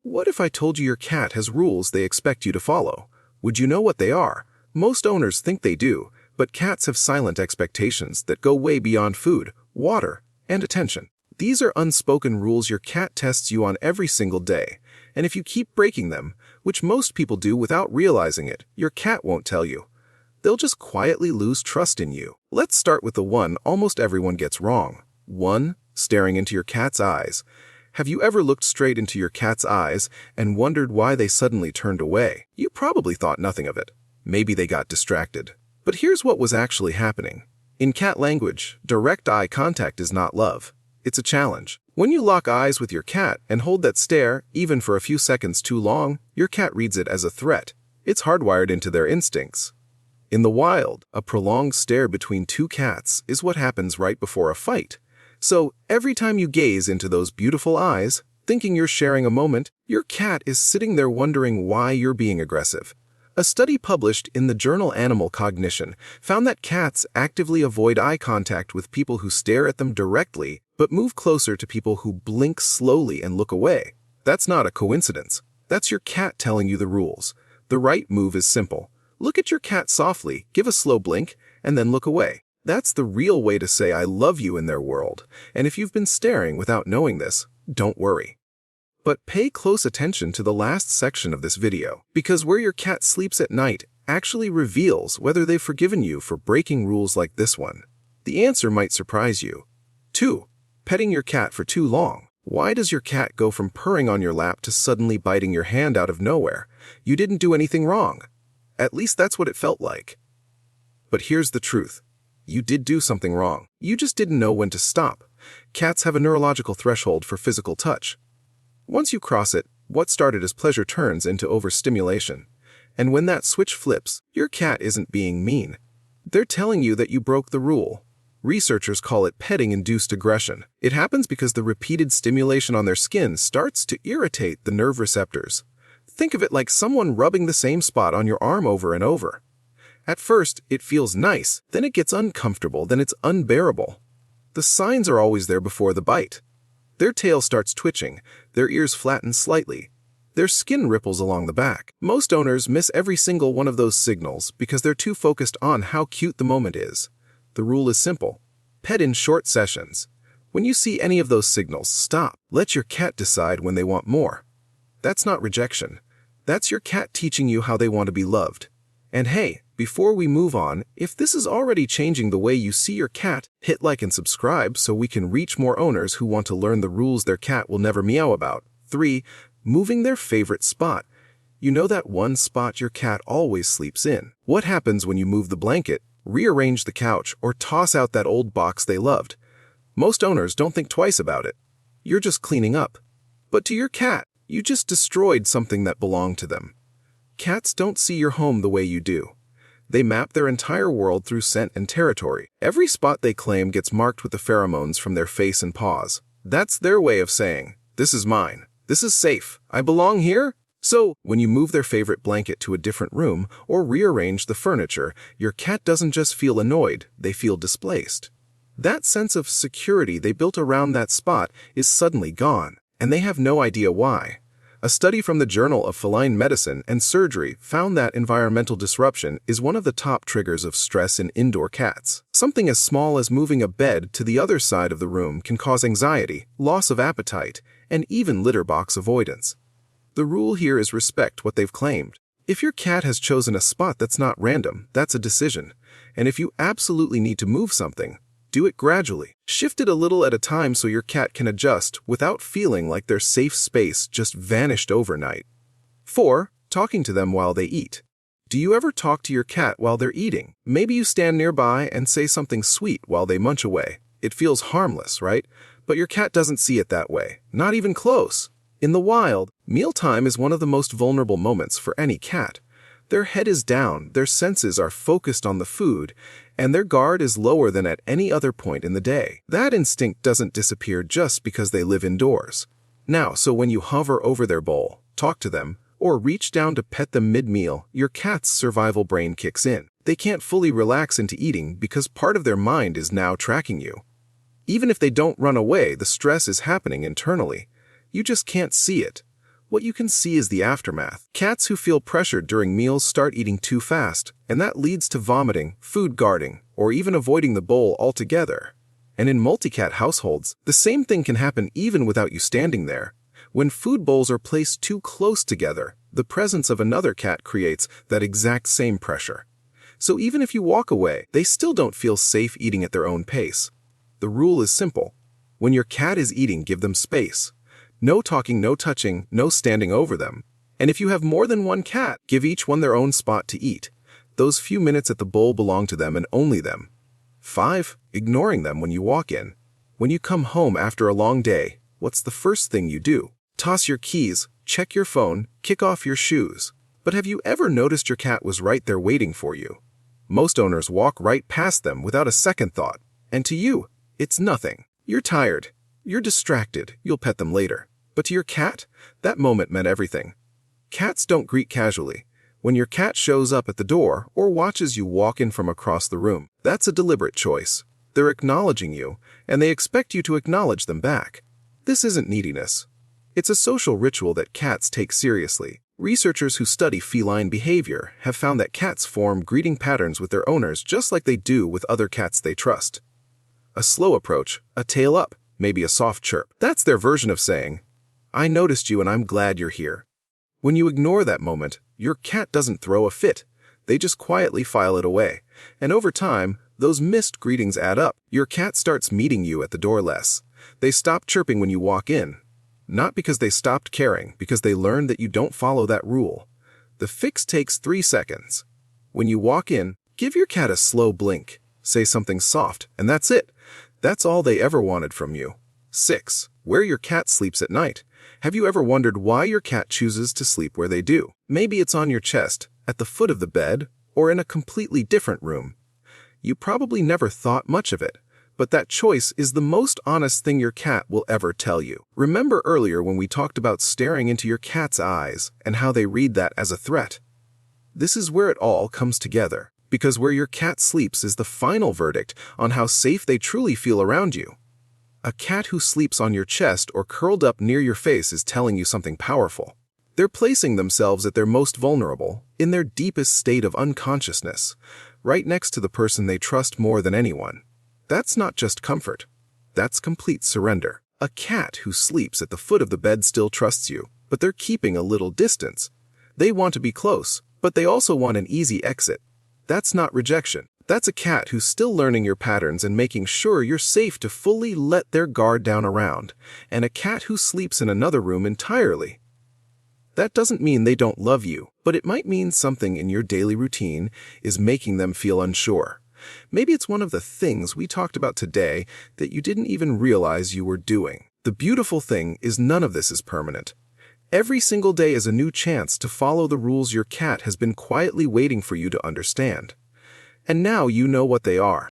What if I told you your cat has rules they expect you to follow? Would you know what they are? Most owners think they do, but cats have silent expectations that go way beyond food, water, and attention. These are unspoken rules your cat tests you on every single day, and if you keep breaking them, which most people do without realizing it, your cat won't tell you. They'll just quietly lose trust in you. Let's start with the one almost everyone gets wrong. 1. Staring into your cat's eyes. Have you ever looked straight into your cat's eyes and wondered why they suddenly turned away? You probably thought nothing of it. Maybe they got distracted. But here's what was actually happening. In cat language, direct eye contact is not love. It's a challenge. When you lock eyes with your cat and hold that stare, even for a few seconds too long, your cat reads it as a threat. It's hardwired into their instincts. In the wild, a prolonged stare between two cats is what happens right before a fight. So, every time you gaze into those beautiful eyes, thinking you're sharing a moment, your cat is sitting there wondering why you're being aggressive. A study published in the journal Animal Cognition found that cats actively avoid eye contact with people who stare at them directly, but move closer to people who blink slowly and look away. That's not a coincidence. That's your cat telling you the rules. The right move is simple. Look at your cat softly, give a slow blink, and then look away. That's the real way to say I love you in their world. And if you've been staring without knowing this, don't worry. But pay close attention to the last section of this video, because where your cat sleeps at night actually reveals whether they've forgiven you for breaking rules like this one. The answer might surprise you. 2. Petting your cat for too long. Why does your cat go from purring on your lap to suddenly biting your hand out of nowhere? You didn't do anything wrong. At least that's what it felt like. But here's the truth. You did do something wrong. You just didn't know when to stop. Cats have a neurological threshold for physical touch. Once you cross it, what started as pleasure turns into overstimulation. And when that switch flips, your cat isn't being mean. They're telling you that you broke the rule. Researchers call it petting-induced aggression. It happens because the repeated stimulation on their skin starts to irritate the nerve receptors. Think of it like someone rubbing the same spot on your arm over and over. At first, it feels nice, then it gets uncomfortable, then it's unbearable. The signs are always there before the bite. Their tail starts twitching, their ears flatten slightly, their skin ripples along the back. Most owners miss every single one of those signals because they're too focused on how cute the moment is. The rule is simple. Pet in short sessions. When you see any of those signals, stop. Let your cat decide when they want more. That's not rejection. That's your cat teaching you how they want to be loved. And hey, before we move on, if this is already changing the way you see your cat, hit like and subscribe so we can reach more owners who want to learn the rules their cat will never meow about. 3. Moving their favorite spot. You know that one spot your cat always sleeps in. What happens when you move the blanket, rearrange the couch, or toss out that old box they loved? Most owners don't think twice about it. You're just cleaning up. But to your cat, you just destroyed something that belonged to them. Cats don't see your home the way you do. They map their entire world through scent and territory. Every spot they claim gets marked with the pheromones from their face and paws. That's their way of saying, this is mine, this is safe, I belong here. So, when you move their favorite blanket to a different room or rearrange the furniture, your cat doesn't just feel annoyed, they feel displaced. That sense of security they built around that spot is suddenly gone, and they have no idea why. A study from the Journal of Feline Medicine and Surgery found that environmental disruption is one of the top triggers of stress in indoor cats. Something as small as moving a bed to the other side of the room can cause anxiety, loss of appetite, and even litter box avoidance. The rule here is respect what they've claimed. If your cat has chosen a spot that's not random, that's a decision. And if you absolutely need to move something, do it gradually. Shift it a little at a time so your cat can adjust without feeling like their safe space just vanished overnight. 4. Talking to them while they eat. Do you ever talk to your cat while they're eating? Maybe you stand nearby and say something sweet while they munch away. It feels harmless, right? But your cat doesn't see it that way. Not even close. In the wild, mealtime is one of the most vulnerable moments for any cat. Their head is down, their senses are focused on the food, and their guard is lower than at any other point in the day. That instinct doesn't disappear just because they live indoors. Now, so when you hover over their bowl, talk to them, or reach down to pet them mid-meal, your cat's survival brain kicks in. They can't fully relax into eating because part of their mind is now tracking you. Even if they don't run away, the stress is happening internally. You just can't see it. What you can see is the aftermath. Cats who feel pressured during meals start eating too fast, and that leads to vomiting, food guarding, or even avoiding the bowl altogether. And in multi-cat households, the same thing can happen even without you standing there. When food bowls are placed too close together, the presence of another cat creates that exact same pressure. So even if you walk away, they still don't feel safe eating at their own pace. The rule is simple. When your cat is eating, give them space. No talking, no touching, no standing over them. And if you have more than one cat, give each one their own spot to eat. Those few minutes at the bowl belong to them and only them. 5. Ignoring them when you walk in. When you come home after a long day, what's the first thing you do? Toss your keys, check your phone, kick off your shoes. But have you ever noticed your cat was right there waiting for you? Most owners walk right past them without a second thought. And to you, it's nothing. You're tired. You're distracted. You'll pet them later. But to your cat, that moment meant everything. Cats don't greet casually. When your cat shows up at the door or watches you walk in from across the room, that's a deliberate choice. They're acknowledging you, and they expect you to acknowledge them back. This isn't neediness. It's a social ritual that cats take seriously. Researchers who study feline behavior have found that cats form greeting patterns with their owners just like they do with other cats they trust. A slow approach, a tail up, maybe a soft chirp. That's their version of saying, "I noticed you and I'm glad you're here." When you ignore that moment, your cat doesn't throw a fit. They just quietly file it away. And over time, those missed greetings add up. Your cat starts meeting you at the door less. They stop chirping when you walk in. Not because they stopped caring, because they learned that you don't follow that rule. The fix takes 3 seconds. When you walk in, give your cat a slow blink. Say something soft, and that's it. That's all they ever wanted from you. 6. Where your cat sleeps at night. Have you ever wondered why your cat chooses to sleep where they do? Maybe it's on your chest, at the foot of the bed, or in a completely different room. You probably never thought much of it, but that choice is the most honest thing your cat will ever tell you. Remember earlier when we talked about staring into your cat's eyes and how they read that as a threat? This is where it all comes together, because where your cat sleeps is the final verdict on how safe they truly feel around you. A cat who sleeps on your chest or curled up near your face is telling you something powerful. They're placing themselves at their most vulnerable, in their deepest state of unconsciousness, right next to the person they trust more than anyone. That's not just comfort. That's complete surrender. A cat who sleeps at the foot of the bed still trusts you, but they're keeping a little distance. They want to be close, but they also want an easy exit. That's not rejection. That's a cat who's still learning your patterns and making sure you're safe to fully let their guard down around, and a cat who sleeps in another room entirely. That doesn't mean they don't love you, but it might mean something in your daily routine is making them feel unsure. Maybe it's one of the things we talked about today that you didn't even realize you were doing. The beautiful thing is none of this is permanent. Every single day is a new chance to follow the rules your cat has been quietly waiting for you to understand. And now you know what they are.